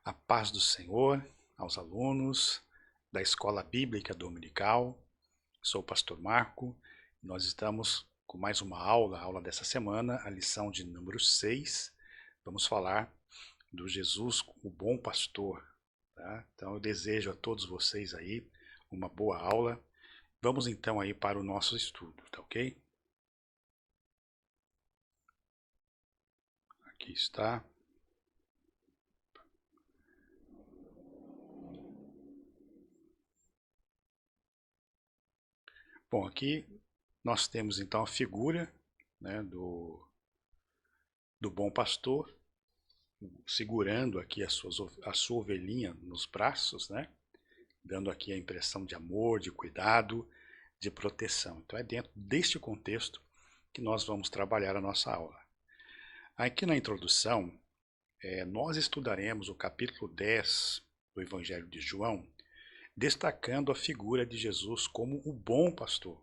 A paz do Senhor aos alunos da Escola Bíblica Dominical. Sou o pastor Marco. Nós estamos com mais uma aula, a aula dessa semana, a lição de número 6. Vamos falar do Jesus, o bom pastor. Tá? Então eu desejo a todos vocês aí uma boa aula. Vamos então aí para o nosso estudo, tá ok? Aqui está. Bom, aqui nós temos então a figura, né, do bom pastor, segurando aqui a sua ovelhinha nos braços, né, dando aqui a impressão de amor, de cuidado, de proteção. Então é dentro deste contexto que nós vamos trabalhar a nossa aula. Aqui na introdução, nós estudaremos o capítulo 10 do Evangelho de João, destacando a figura de Jesus como o bom pastor,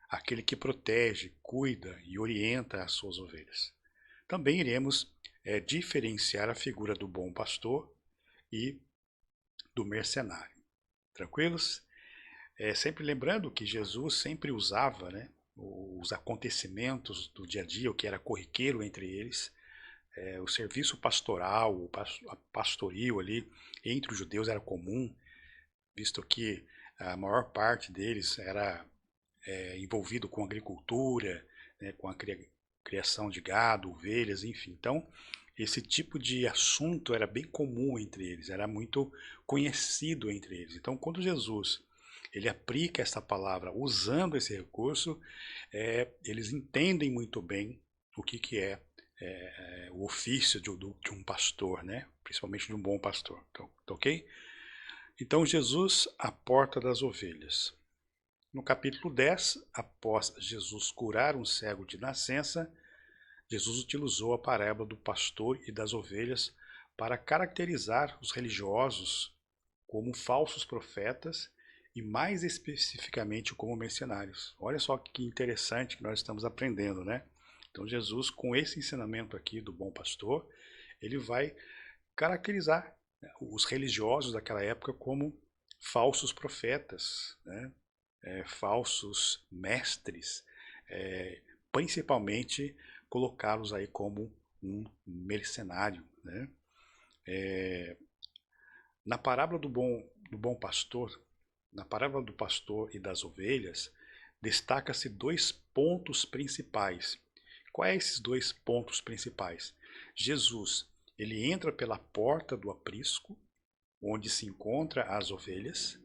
aquele que protege, cuida e orienta as suas ovelhas. Também iremos diferenciar a figura do bom pastor e do mercenário. Tranquilos? Sempre lembrando que Jesus sempre usava, né, os acontecimentos do dia a dia, o que era corriqueiro entre eles, o serviço pastoral, o pastoril ali entre os judeus era comum, visto que a maior parte deles era envolvido com agricultura, né, com a criação de gado, ovelhas, enfim. Então, esse tipo de assunto era bem comum entre eles, era muito conhecido entre eles. Então, quando Jesus ele aplica essa palavra usando esse recurso, eles entendem muito bem o que é, o ofício de um pastor, né? Principalmente de um bom pastor. Então, tá ok? Então, Jesus, a porta das ovelhas. No capítulo 10, após Jesus curar um cego de nascença, Jesus utilizou a parábola do pastor e das ovelhas para caracterizar os religiosos como falsos profetas e mais especificamente como mercenários. Olha só que interessante que nós estamos aprendendo, né? Então Jesus, com esse ensinamento aqui do bom pastor, ele vai caracterizar, né, os religiosos daquela época como falsos profetas, né? Falsos mestres, principalmente colocá-los aí como um mercenário, né? Na parábola do bom pastor, na parábola do pastor e das ovelhas, destaca-se dois pontos principais. Quais esses dois pontos principais? Jesus, ele entra pela porta do aprisco, onde se encontra as ovelhas,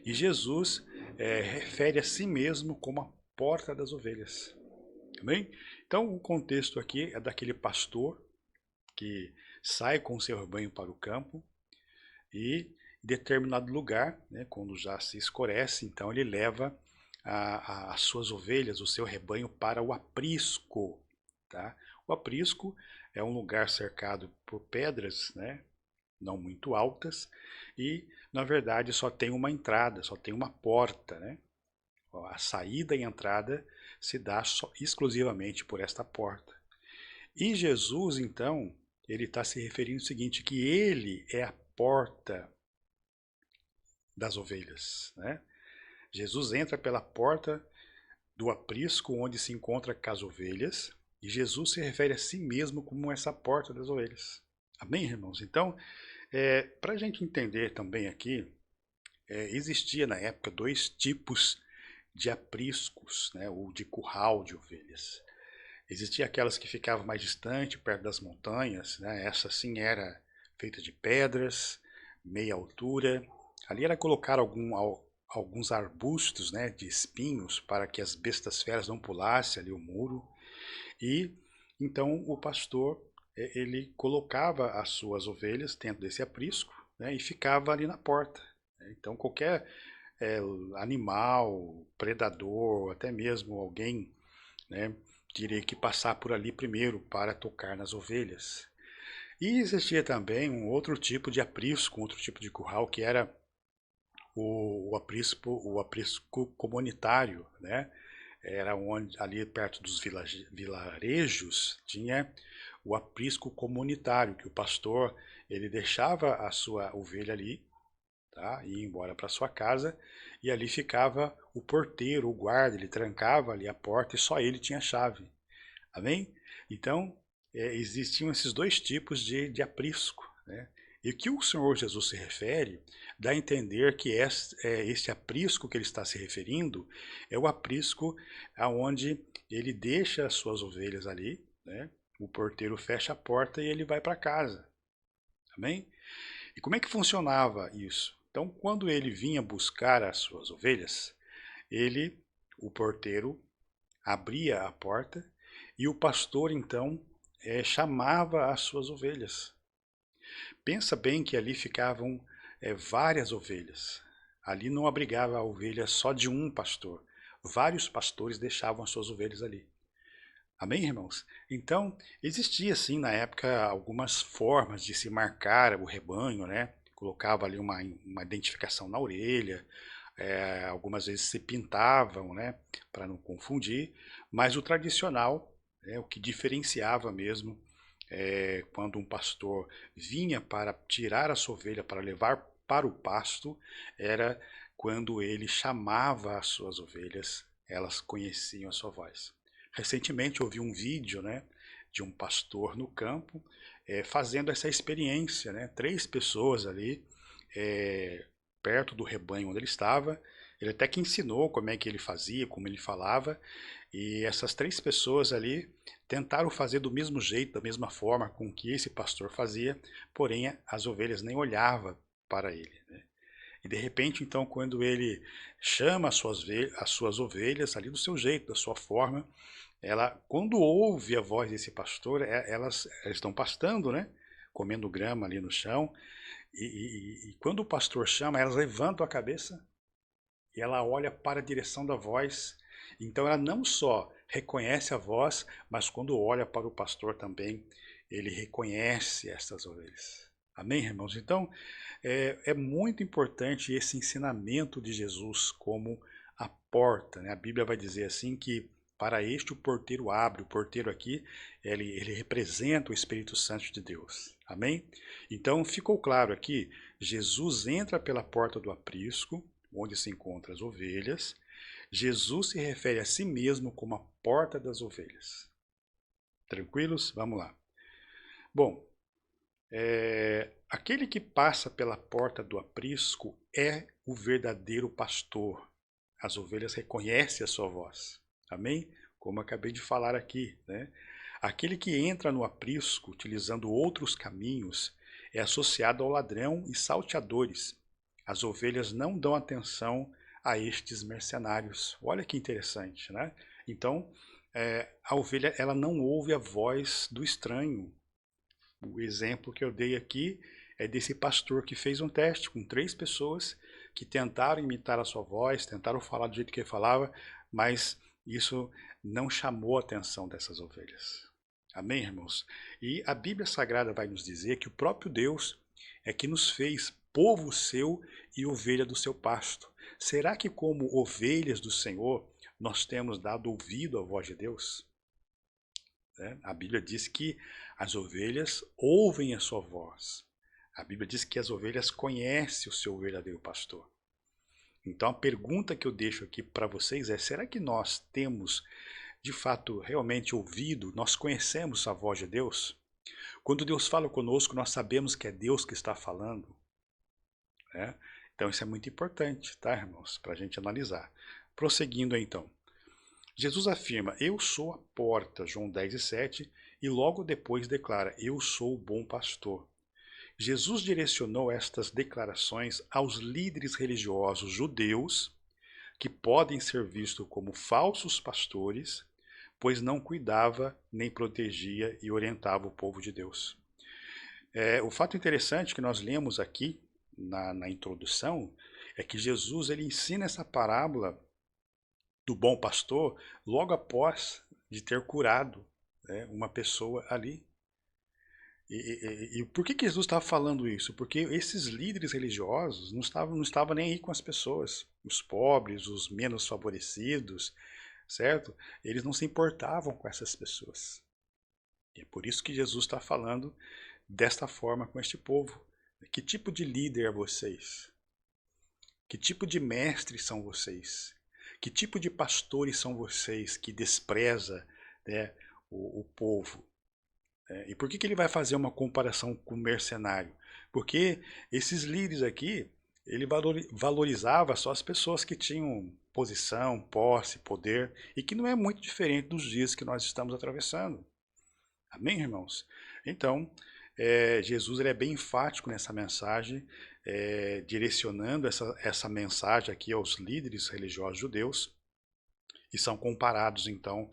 e Jesus refere a si mesmo como a porta das ovelhas. Amém? Então, o contexto aqui é daquele pastor que sai com o seu rebanho para o campo e em determinado lugar, né, quando já se escurece, então ele leva as suas ovelhas, o seu rebanho para o aprisco. Tá? O aprisco é um lugar cercado por pedras, né, não muito altas, e na verdade só tem uma entrada, só tem uma porta, né? A saída e entrada se dá só, exclusivamente por esta porta. E Jesus, então, ele está se referindo ao seguinte, que ele é a porta das ovelhas, né? Jesus entra pela porta do aprisco onde se encontra as ovelhas, e Jesus se refere a si mesmo como essa porta das ovelhas. Amém, irmãos? Então, para a gente entender também aqui, existia na época dois tipos de apriscos, né, ou de curral de ovelhas. Existia aquelas que ficavam mais distante, perto das montanhas, né, essa sim era feita de pedras, meia altura. Ali era colocar alguns arbustos, né, de espinhos para que as bestas feras não pulassem ali o muro. E então o pastor ele colocava as suas ovelhas dentro desse aprisco, né, e ficava ali na porta. Então qualquer animal, predador, até mesmo alguém, né, teria que passar por ali primeiro para tocar nas ovelhas. E existia também um outro tipo de aprisco, um outro tipo de curral, que era o aprisco comunitário, né? era onde, ali perto dos vilarejos, tinha o aprisco comunitário, que o pastor ele deixava a sua ovelha ali, tá? Ia embora para sua casa e ali ficava o porteiro, o guarda, ele trancava ali a porta e só ele tinha chave. Amém? Então, existiam esses dois tipos de aprisco, né? E o que o Senhor Jesus se refere, dá a entender que esse aprisco que ele está se referindo é o aprisco aonde ele deixa as suas ovelhas ali, né? O porteiro fecha a porta e ele vai para casa. Amém? E como é que funcionava isso? Então, quando ele vinha buscar as suas ovelhas, o porteiro, abria a porta e o pastor, então, chamava as suas ovelhas. Pensa bem que ali ficavam várias ovelhas. Ali não abrigava a ovelha só de um pastor. Vários pastores deixavam as suas ovelhas ali. Amém, irmãos? Então, existia sim na época algumas formas de se marcar o rebanho, né? Colocava ali uma identificação na orelha, algumas vezes se pintavam, né? Para não confundir, mas o tradicional, o que diferenciava mesmo, quando um pastor vinha para tirar a sua ovelha para levar para o pasto, era quando ele chamava as suas ovelhas, elas conheciam a sua voz. Recentemente eu vi um vídeo, né, de um pastor no campo fazendo essa experiência, né, 3 pessoas ali perto do rebanho onde ele estava. Ele até que ensinou como é que ele fazia, como ele falava, e essas 3 pessoas ali tentaram fazer do mesmo jeito, da mesma forma com que esse pastor fazia, porém as ovelhas nem olhavam para ele, né? E de repente, então, quando ele chama as suas ovelhas ali do seu jeito, da sua forma, quando ouve a voz desse pastor, elas estão pastando, né? Comendo grama ali no chão, e quando o pastor chama, elas levantam a cabeça e ela olha para a direção da voz. Então ela não só reconhece a voz, mas quando olha para o pastor também, ele reconhece essas ovelhas. Amém, irmãos? Então é muito importante esse ensinamento de Jesus como a porta, né? A Bíblia vai dizer assim que para este o porteiro abre. O porteiro aqui, ele representa o Espírito Santo de Deus. Amém? Então ficou claro aqui, Jesus entra pela porta do aprisco, onde se encontram as ovelhas. Jesus se refere a si mesmo como a porta das ovelhas. Tranquilos? Vamos lá. Bom, aquele que passa pela porta do aprisco é o verdadeiro pastor. As ovelhas reconhecem a sua voz. Amém? Como eu acabei de falar aqui, né? Aquele que entra no aprisco utilizando outros caminhos é associado ao ladrão e salteadores. As ovelhas não dão atenção a estes mercenários. Olha que interessante, né? Então, a ovelha ela não ouve a voz do estranho. O exemplo que eu dei aqui é desse pastor que fez um teste com 3 pessoas que tentaram imitar a sua voz, tentaram falar do jeito que ele falava, mas isso não chamou a atenção dessas ovelhas. Amém, irmãos? E a Bíblia Sagrada vai nos dizer que o próprio Deus é que nos fez povo seu e ovelha do seu pasto. Será que como ovelhas do Senhor nós temos dado ouvido à voz de Deus? A Bíblia diz que as ovelhas ouvem a sua voz. A Bíblia diz que as ovelhas conhecem o seu verdadeiro pastor. Então a pergunta que eu deixo aqui para vocês é: será que nós temos de fato realmente ouvido, nós conhecemos a voz de Deus? Quando Deus fala conosco, nós sabemos que é Deus que está falando, né? Então isso é muito importante, tá, irmãos? Para a gente analisar. Prosseguindo então. Jesus afirma, eu sou a porta, João 10:7, e logo depois declara, eu sou o bom pastor. Jesus direcionou estas declarações aos líderes religiosos judeus, que podem ser vistos como falsos pastores, pois não cuidava, nem protegia e orientava o povo de Deus. O fato interessante que nós lemos aqui na introdução é que Jesus ele ensina essa parábola do bom pastor logo após de ter curado, né, uma pessoa ali. E por que Jesus estava falando isso? Porque esses líderes religiosos não estavam nem aí com as pessoas, os pobres, os menos favorecidos, certo? Eles não se importavam com essas pessoas. E é por isso que Jesus está falando desta forma com este povo. Que tipo de líder é vocês? Que tipo de mestres são vocês? Que tipo de pastores são vocês que despreza, né, o povo? E por que ele vai fazer uma comparação com o mercenário? Porque esses líderes aqui, ele valorizava só as pessoas que tinham posição, posse, poder, e que não é muito diferente dos dias que nós estamos atravessando. Amém, irmãos? Então, Jesus ele é bem enfático nessa mensagem, direcionando essa mensagem aqui aos líderes religiosos judeus, e são comparados, então,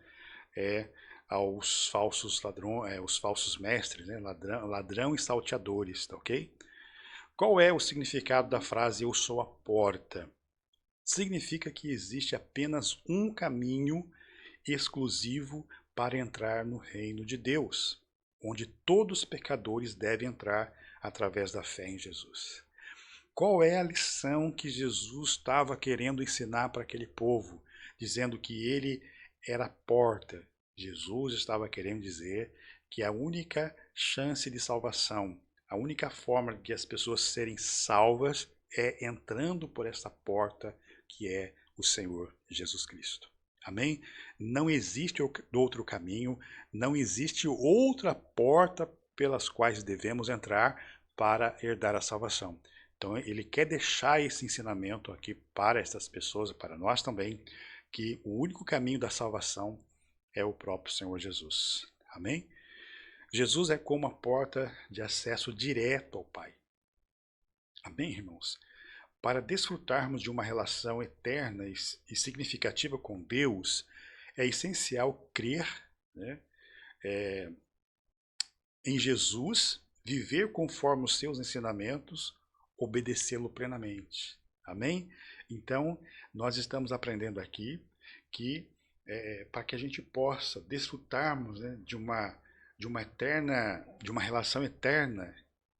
aos falsos ladrões, os falsos mestres, né? Ladrão e salteadores, tá ok? Qual é o significado da frase eu sou a porta? Significa que existe apenas um caminho exclusivo para entrar no reino de Deus, onde todos os pecadores devem entrar através da fé em Jesus. Qual é a lição que Jesus estava querendo ensinar para aquele povo, dizendo que ele era a porta? Jesus estava querendo dizer que a única chance de salvação, a única forma de as pessoas serem salvas é entrando por essa porta que é o Senhor Jesus Cristo. Amém? Não existe outro caminho, não existe outra porta pelas quais devemos entrar para herdar a salvação. Então ele quer deixar esse ensinamento aqui para essas pessoas, para nós também, que o único caminho da salvação é o próprio Senhor Jesus. Amém? Jesus é como a porta de acesso direto ao Pai. Amém, irmãos? Para desfrutarmos de uma relação eterna e significativa com Deus, é essencial crer, né, em Jesus, viver conforme os seus ensinamentos, obedecê-lo plenamente. Amém? Então, nós estamos aprendendo aqui que para que a gente possa desfrutarmos, né, de uma relação eterna,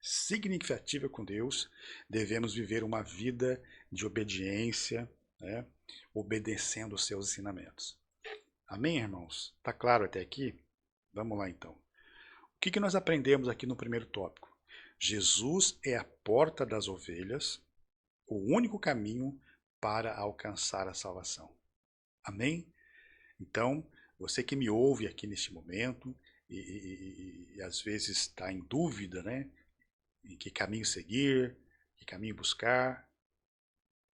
significativa com Deus, devemos viver uma vida de obediência, né, obedecendo os seus ensinamentos. Amém, irmãos? Tá claro até aqui? Vamos lá então. O que nós aprendemos aqui no primeiro tópico? Jesus é a porta das ovelhas, o único caminho para alcançar a salvação. Amém? Então, você que me ouve aqui neste momento e às vezes está em dúvida, né? Em que caminho seguir, que caminho buscar.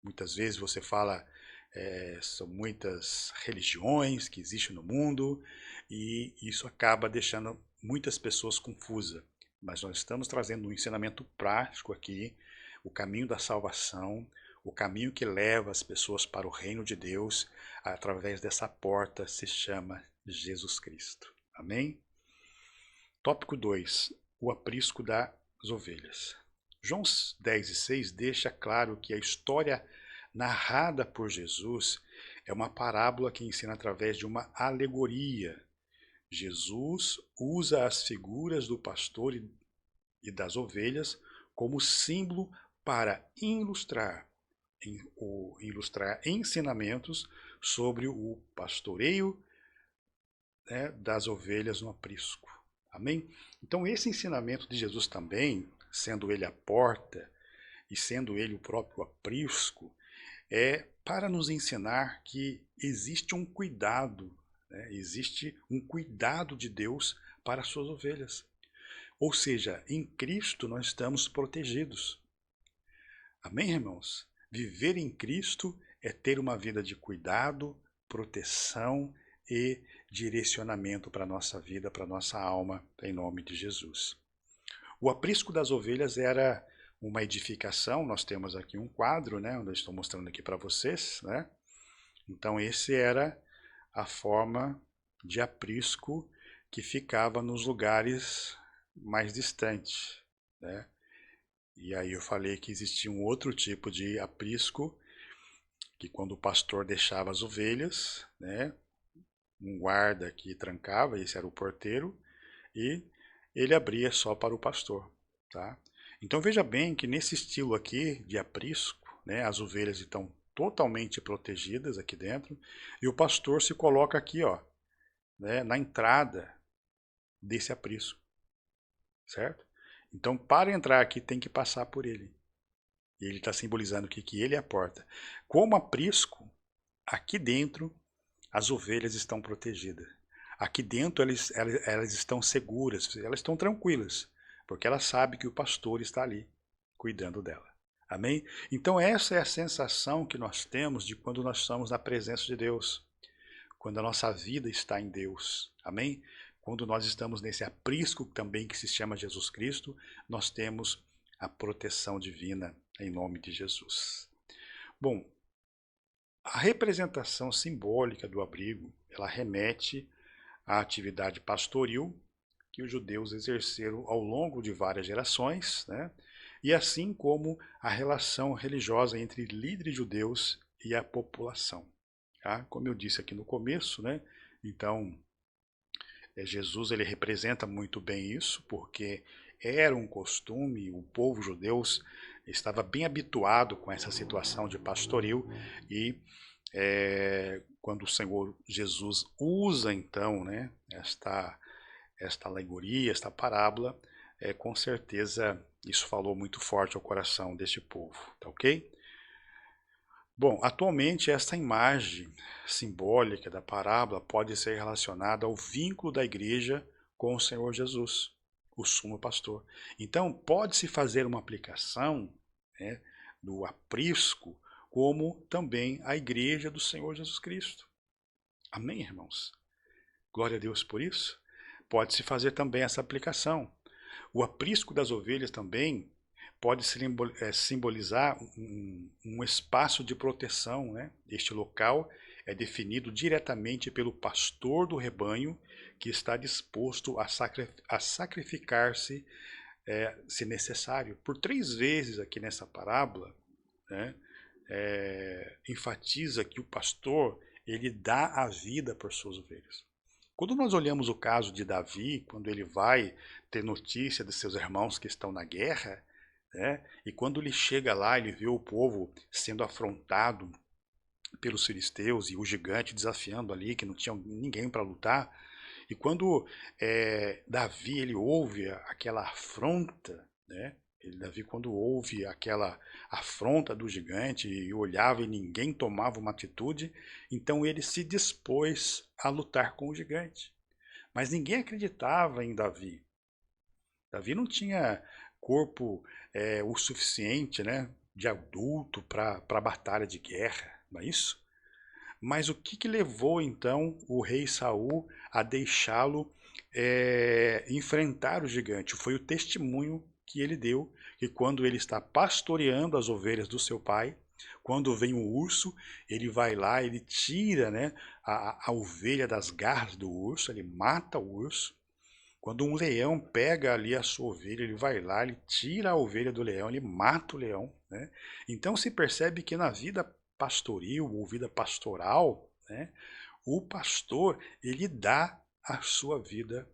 Muitas vezes você fala, são muitas religiões que existem no mundo e isso acaba deixando muitas pessoas confusas. Mas nós estamos trazendo um ensinamento prático aqui, o caminho da salvação, o caminho que leva as pessoas para o reino de Deus, através dessa porta se chama Jesus Cristo. Amém? Tópico 2. O aprisco das ovelhas. João 10:6 deixa claro que a história narrada por Jesus é uma parábola que ensina através de uma alegoria. Jesus usa as figuras do pastor e das ovelhas como símbolo para ilustrar ensinamentos sobre o pastoreio, né, das ovelhas no aprisco. Amém? Então esse ensinamento de Jesus também, sendo ele a porta e sendo ele o próprio aprisco, é para nos ensinar que existe um cuidado, né? Existe um cuidado de Deus para as suas ovelhas. Ou seja, em Cristo nós estamos protegidos. Amém, irmãos? Viver em Cristo é ter uma vida de cuidado, proteção e direcionamento para a nossa vida, para a nossa alma, em nome de Jesus. O aprisco das ovelhas era uma edificação, nós temos aqui um quadro, né, onde eu estou mostrando aqui para vocês, né? Então esse era a forma de aprisco que ficava nos lugares mais distantes, né? E aí eu falei que existia um outro tipo de aprisco, que quando o pastor deixava as ovelhas, né, um guarda que trancava, esse era o porteiro, e ele abria só para o pastor, tá? Então veja bem que nesse estilo aqui de aprisco, né, as ovelhas estão totalmente protegidas aqui dentro, e o pastor se coloca aqui, ó, né, na entrada desse aprisco, certo? Então, para entrar aqui, tem que passar por ele. E ele está simbolizando aqui que ele é a porta. Como aprisco, aqui dentro, as ovelhas estão protegidas. Aqui dentro, elas estão seguras, elas estão tranquilas, porque elas sabem que o pastor está ali, cuidando dela. Amém? Então essa é a sensação que nós temos de quando nós estamos na presença de Deus. Quando a nossa vida está em Deus. Amém? Quando nós estamos nesse aprisco também que se chama Jesus Cristo, nós temos a proteção divina em nome de Jesus. Bom, a representação simbólica do abrigo, ela remete à atividade pastoril que os judeus exerceram ao longo de várias gerações, né? E assim como a relação religiosa entre líderes judeus e a população. Tá? Como eu disse aqui no começo, né? Então, Jesus ele representa muito bem isso, porque era um costume, o povo judeu estava bem habituado com essa situação de pastoril e quando o Senhor Jesus usa então, né, esta alegoria, esta parábola, com certeza isso falou muito forte ao coração deste povo, tá ok? Bom, atualmente esta imagem simbólica da parábola pode ser relacionada ao vínculo da igreja com o Senhor Jesus, o sumo pastor. Então, pode-se fazer uma aplicação, né, do aprisco como também a igreja do Senhor Jesus Cristo. Amém, irmãos? Glória a Deus por isso. Pode-se fazer também essa aplicação. O aprisco das ovelhas também pode simbolizar um espaço de proteção, né? Este local é definido diretamente pelo pastor do rebanho, que está disposto a sacrificar-se se necessário. Por 3 vezes aqui nessa parábola, né, enfatiza que o pastor ele dá a vida por suas ovelhas. Quando nós olhamos o caso de Davi, quando ele vai ter notícia de seus irmãos que estão na guerra, né, e quando ele chega lá, ele vê o povo sendo afrontado pelos filisteus e o gigante desafiando ali, que não tinha ninguém para lutar. E quando Davi ele ouve aquela afronta, né, Davi, quando ouve aquela afronta do gigante e olhava e ninguém tomava uma atitude, então ele se dispôs a lutar com o gigante. Mas ninguém acreditava em Davi. Davi não tinha corpo o suficiente, né, de adulto para a batalha de guerra, não é isso? Mas o que levou então o rei Saul a deixá-lo enfrentar o gigante? Foi o testemunho que ele deu, que quando ele está pastoreando as ovelhas do seu pai, quando vem um urso, ele vai lá, ele tira, né, a ovelha das garras do urso, ele mata o urso. Quando um leão pega ali a sua ovelha, ele vai lá, ele tira a ovelha do leão, ele mata o leão, né? Então se percebe que na vida pastoril ou vida pastoral, né, o pastor ele dá a sua vida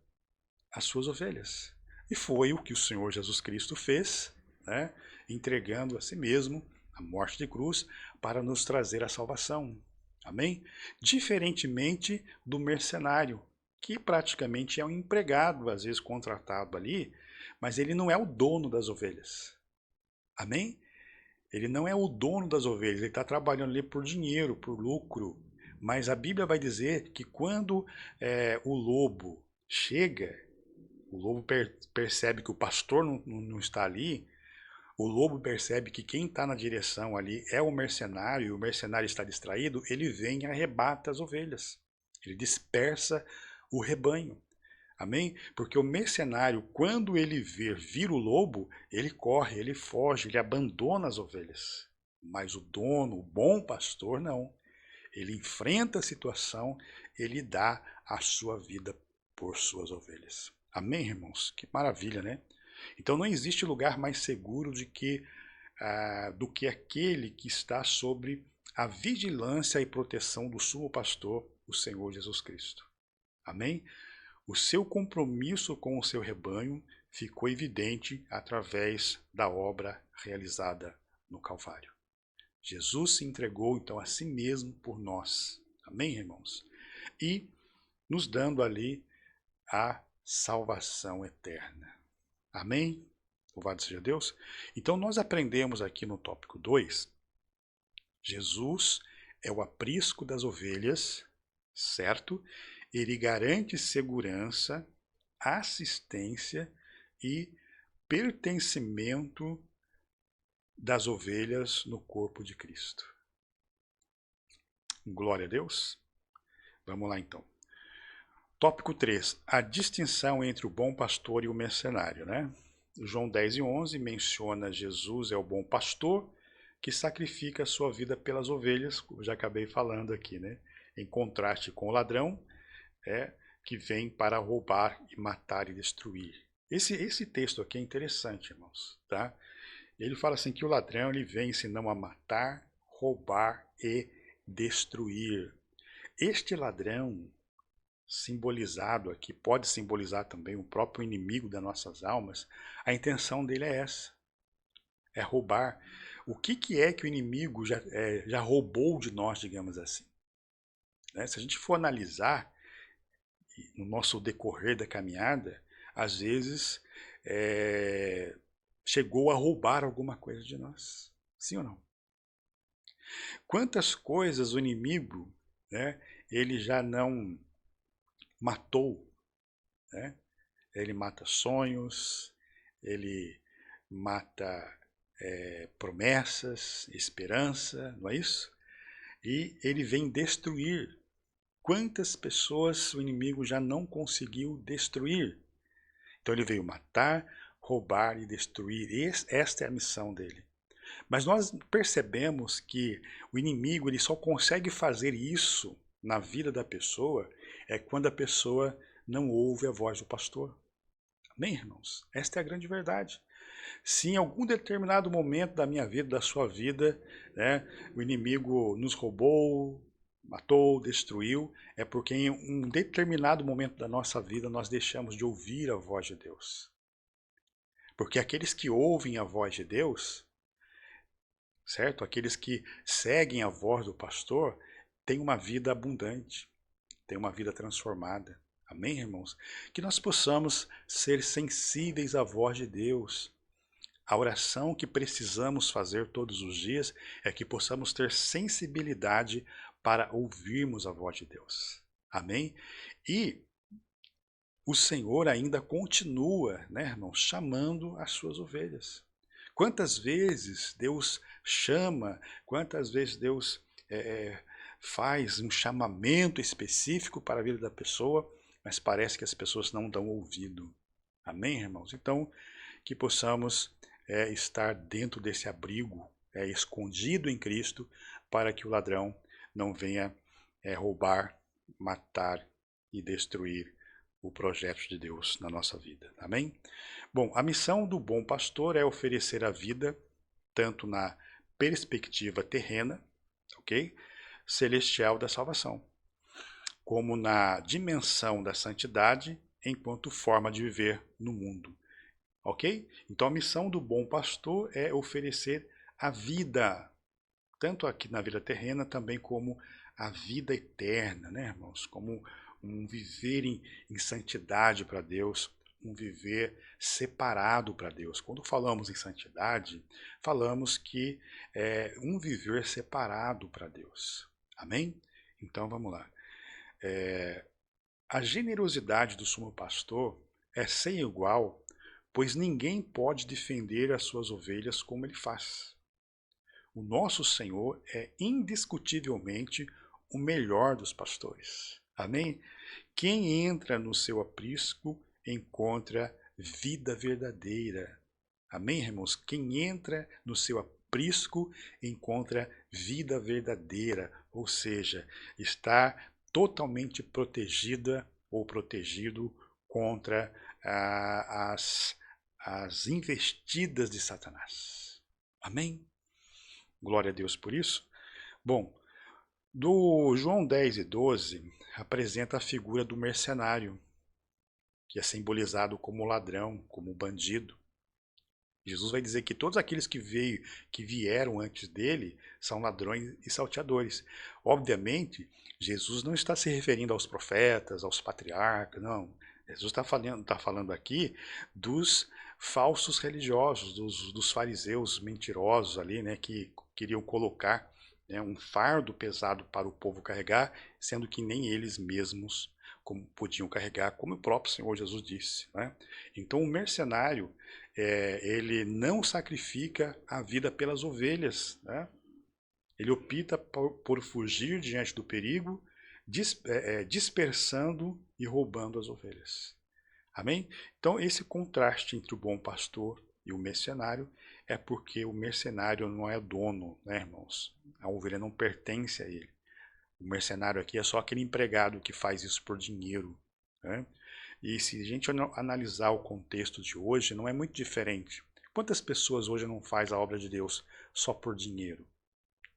às suas ovelhas. E foi o que o Senhor Jesus Cristo fez, né, entregando a si mesmo a morte de cruz para nos trazer a salvação. Amém? Diferentemente do mercenário, que praticamente é um empregado, às vezes contratado ali, mas ele não é o dono das ovelhas. Amém? Ele não é o dono das ovelhas, ele está trabalhando ali por dinheiro, por lucro. Mas a Bíblia vai dizer que quando o lobo chega, o lobo percebe que o pastor não está ali, o lobo percebe que quem está na direção ali é o mercenário, e o mercenário está distraído, ele vem e arrebata as ovelhas. Ele dispersa o rebanho. Amém? Porque o mercenário, quando ele vir o lobo, ele corre, ele foge, ele abandona as ovelhas. Mas o dono, o bom pastor, não. Ele enfrenta a situação, ele dá a sua vida por suas ovelhas. Amém, irmãos? Que maravilha, né? Então não existe lugar mais seguro do que aquele que está sobre a vigilância e proteção do sumo pastor, o Senhor Jesus Cristo. Amém? O seu compromisso com o seu rebanho ficou evidente através da obra realizada no Calvário. Jesus se entregou então a si mesmo por nós. Amém, irmãos? E nos dando ali a salvação eterna. Amém? Louvado seja Deus. Então nós aprendemos aqui no tópico 2, Jesus é o aprisco das ovelhas, certo? Ele garante segurança, assistência e pertencimento das ovelhas no corpo de Cristo. Glória a Deus. Vamos lá então. Tópico 3. A distinção entre o bom pastor e o mercenário, né? João 10:11 menciona Jesus é o bom pastor que sacrifica a sua vida pelas ovelhas, como já acabei falando aqui, né? Em contraste com o ladrão, que vem para roubar e matar e destruir. Esse texto aqui é interessante, irmãos, tá? Ele fala assim que o ladrão ele vem senão a matar, roubar e destruir. Este ladrão simbolizado aqui, pode simbolizar também o próprio inimigo das nossas almas, a intenção dele é essa, é roubar. O que é que o inimigo já roubou de nós, digamos assim? Né? Se a gente for analisar no nosso decorrer da caminhada, às vezes chegou a roubar alguma coisa de nós, sim ou não? Quantas coisas o inimigo, né, ele já não matou, né? Ele mata sonhos, ele mata promessas, esperança, não é isso? E ele vem destruir. Quantas pessoas o inimigo já não conseguiu destruir? Então ele veio matar, roubar e destruir. Esta é a missão dele. Mas nós percebemos que o inimigo ele só consegue fazer isso na vida da pessoa quando a pessoa não ouve a voz do pastor. Amém, irmãos? Esta é a grande verdade. Se em algum determinado momento da minha vida, da sua vida, né, o inimigo nos roubou, matou, destruiu, é porque em um determinado momento da nossa vida nós deixamos de ouvir a voz de Deus. Porque aqueles que ouvem a voz de Deus, certo? Aqueles que seguem a voz do pastor, têm uma vida abundante, têm uma vida transformada. Amém, irmãos? Que nós possamos ser sensíveis à voz de Deus. A oração que precisamos fazer todos os dias é que possamos ter sensibilidade para ouvirmos a voz de Deus. Amém? E o Senhor ainda continua, né, irmãos, chamando as suas ovelhas. Quantas vezes Deus chama, quantas vezes Deus faz um chamamento específico para a vida da pessoa, mas parece que as pessoas não dão ouvido. Amém, irmãos? Então, que possamos estar dentro desse abrigo, escondido em Cristo, para que o ladrão não venha roubar, matar e destruir o projeto de Deus na nossa vida. Amém? Bom, a missão do bom pastor é oferecer a vida, tanto na perspectiva terrena, ok? Celestial da salvação, como na dimensão da santidade, enquanto forma de viver no mundo. Ok? Então a missão do bom pastor é oferecer a vida, tanto aqui na vida terrena, também como a vida eterna, né, irmãos? Como um viver em santidade para Deus, um viver separado para Deus. Quando falamos em santidade, falamos que é um viver separado para Deus. Amém? Então vamos lá. A generosidade do sumo pastor é sem igual, pois ninguém pode defender as suas ovelhas como ele faz. O nosso Senhor é indiscutivelmente o melhor dos pastores. Amém? Quem entra no seu aprisco encontra vida verdadeira. Amém, irmãos? Quem entra no seu aprisco encontra vida verdadeira, ou seja, está totalmente protegida ou protegido contra as investidas de Satanás. Amém? Glória a Deus por isso. Bom, do João 10:12 apresenta a figura do mercenário, que é simbolizado como ladrão, como bandido. Jesus vai dizer que todos aqueles que vieram antes dele são ladrões e salteadores. Obviamente, Jesus não está se referindo aos profetas, aos patriarcas, não. Jesus está falando aqui dos falsos religiosos, dos fariseus mentirosos ali, né, que queriam colocar, né, um fardo pesado para o povo carregar, sendo que nem eles mesmos podiam carregar, como o próprio Senhor Jesus disse, né? Então o mercenário, ele não sacrifica a vida pelas ovelhas, né? Ele opta por fugir diante do perigo, dispersando e roubando as ovelhas. Amém? Então esse contraste entre o bom pastor e o mercenário é porque o mercenário não é dono, né, irmãos? A ovelha não pertence a ele. O mercenário aqui é só aquele empregado que faz isso por dinheiro, né? E se a gente analisar o contexto de hoje, não é muito diferente. Quantas pessoas hoje não faz a obra de Deus só por dinheiro?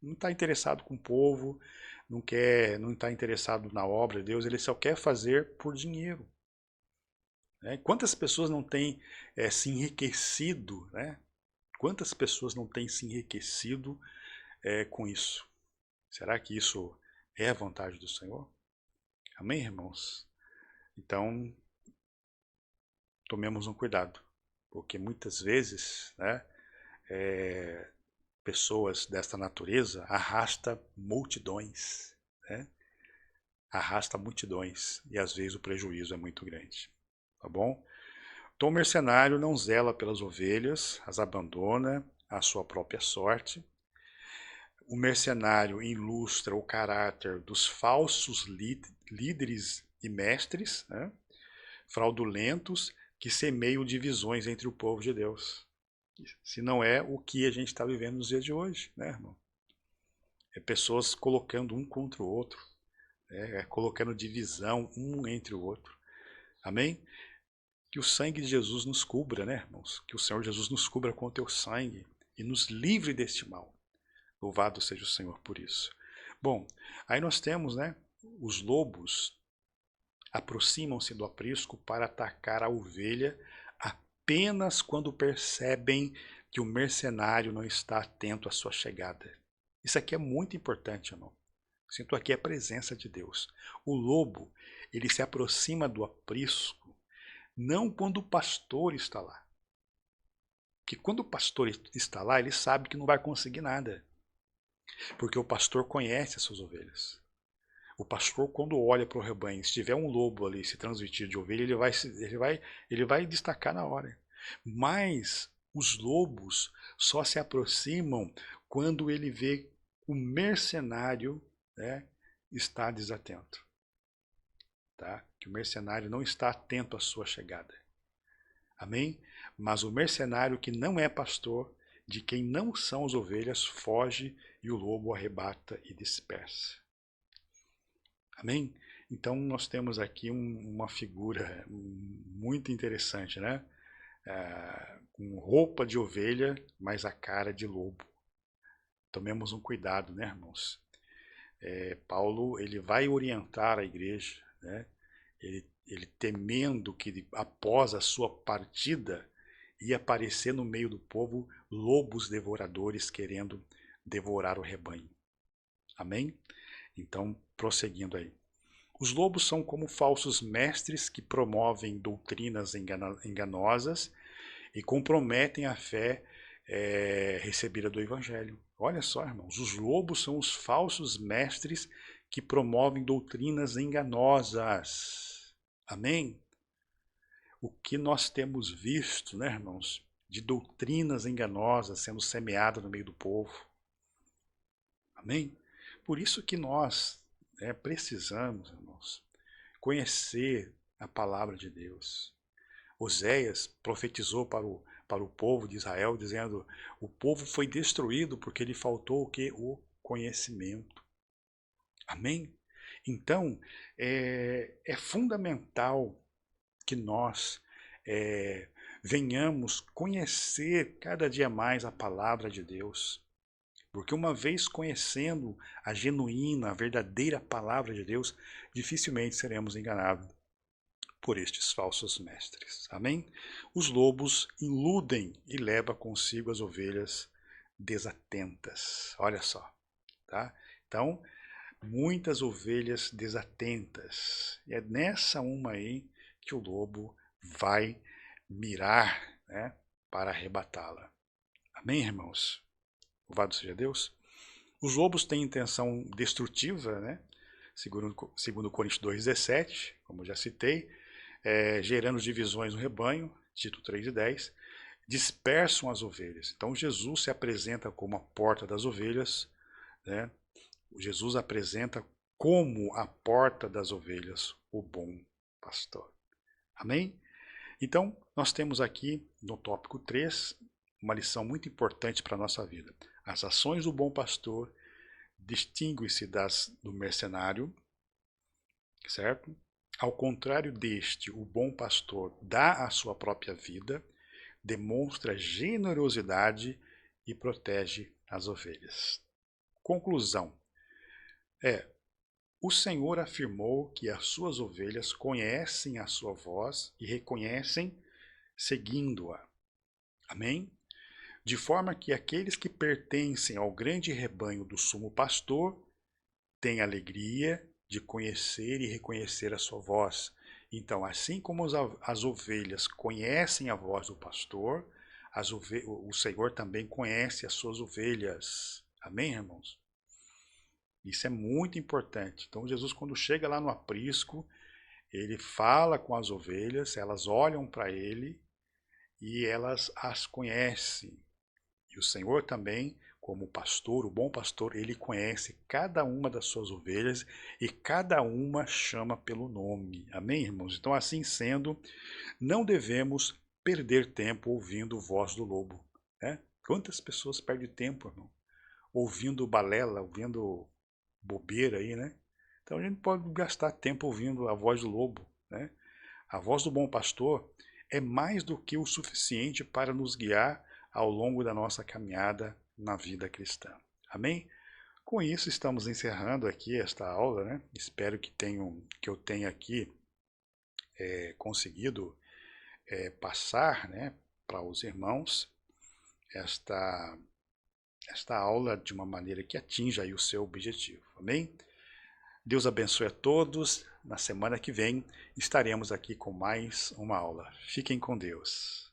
Não está interessado com o povo, não está interessado na obra de Deus, ele só quer fazer por dinheiro, né? Quantas pessoas não têm se enriquecido, né? Quantas pessoas não têm se enriquecido com isso? Será que isso é a vontade do Senhor? Amém, irmãos? Então, tomemos um cuidado, porque muitas vezes, né, pessoas desta natureza arrasta multidões, né? Arrasta multidões e às vezes o prejuízo é muito grande, tá bom? Então o mercenário não zela pelas ovelhas, as abandona à sua própria sorte. O mercenário ilustra o caráter dos falsos líderes e mestres, né, fraudulentos, que semeiam divisões entre o povo de Deus. Se não é o que a gente está vivendo nos dias de hoje, né, irmão? É pessoas colocando um contra o outro, colocando divisão um entre o outro. Amém? Que o sangue de Jesus nos cubra, né, irmãos? Que o Senhor Jesus nos cubra com o teu sangue e nos livre deste mal. Louvado seja o Senhor por isso. Bom, aí nós temos, né, os lobos aproximam-se do aprisco para atacar a ovelha apenas quando percebem que o mercenário não está atento à sua chegada. Isso aqui é muito importante, irmão. Sinto aqui a presença de Deus. O lobo, ele se aproxima do aprisco não quando o pastor está lá. Porque quando o pastor está lá, ele sabe que não vai conseguir nada. Porque o pastor conhece as suas ovelhas. O pastor, quando olha para o rebanho, se tiver um lobo ali se transmitir de ovelha, ele vai destacar na hora. Mas os lobos só se aproximam quando ele vê o mercenário, né, está desatento. Tá? Que o mercenário não está atento à sua chegada. Amém? Mas o mercenário que não é pastor, de quem não são as ovelhas, foge e o lobo arrebata e dispersa. Amém? Então nós temos aqui uma figura muito interessante, né? Com roupa de ovelha, mas a cara de lobo. Tomemos um cuidado, né, irmãos? Paulo, ele vai orientar a igreja, né? Ele temendo que após a sua partida ia aparecer no meio do povo lobos devoradores querendo devorar o rebanho. Amém? Então, prosseguindo aí. Os lobos são como falsos mestres que promovem doutrinas enganosas e comprometem a fé recebida do Evangelho. Olha só, irmãos, os lobos são os falsos mestres que promovem doutrinas enganosas. Amém? O que nós temos visto, né, irmãos, de doutrinas enganosas sendo semeadas no meio do povo. Amém? Por isso que nós precisamos, irmãos, conhecer a palavra de Deus. Oséias profetizou para o povo de Israel, dizendo: o povo foi destruído porque lhe faltou o que? O conhecimento. Amém? Então, é fundamental que nós venhamos conhecer cada dia mais a palavra de Deus. Porque uma vez conhecendo a genuína, a verdadeira palavra de Deus, dificilmente seremos enganados por estes falsos mestres. Amém? Os lobos iludem e levam consigo as ovelhas desatentas. Olha só, tá? Então, muitas ovelhas desatentas. E é nessa uma aí que o lobo vai mirar, né, para arrebatá-la. Amém, irmãos? Louvado seja Deus. Os lobos têm intenção destrutiva, né? Segundo Coríntios 2,17, como já citei, gerando divisões no rebanho, Tito 3,10, dispersam as ovelhas. Então Jesus se apresenta como a porta das ovelhas, né? Jesus apresenta como a porta das ovelhas o bom pastor. Amém? Então, nós temos aqui no tópico 3 uma lição muito importante para a nossa vida. As ações do bom pastor distinguem-se das do mercenário, certo? Ao contrário deste, o bom pastor dá a sua própria vida, demonstra generosidade e protege as ovelhas. Conclusão. O Senhor afirmou que as suas ovelhas conhecem a sua voz e reconhecem seguindo-a. Amém? De forma que aqueles que pertencem ao grande rebanho do sumo pastor têm alegria de conhecer e reconhecer a sua voz. Então, assim como as ovelhas conhecem a voz do pastor, o Senhor também conhece as suas ovelhas. Amém, irmãos? Isso é muito importante. Então, Jesus, quando chega lá no aprisco, ele fala com as ovelhas, elas olham para ele e elas as conhecem. E o Senhor também, como pastor, o bom pastor, ele conhece cada uma das suas ovelhas e cada uma chama pelo nome. Amém, irmãos? Então, assim sendo, não devemos perder tempo ouvindo voz do lobo, né? Quantas pessoas perdem tempo, irmão? Ouvindo balela, ouvindo bobeira aí, né? Então a gente pode gastar tempo ouvindo a voz do lobo, né? A voz do bom pastor é mais do que o suficiente para nos guiar ao longo da nossa caminhada na vida cristã. Amém? Com isso estamos encerrando aqui esta aula, né? Espero que eu tenha aqui conseguido passar, né, para os irmãos esta aula de uma maneira que atinja aí o seu objetivo. Amém? Deus abençoe a todos. Na semana que vem estaremos aqui com mais uma aula. Fiquem com Deus.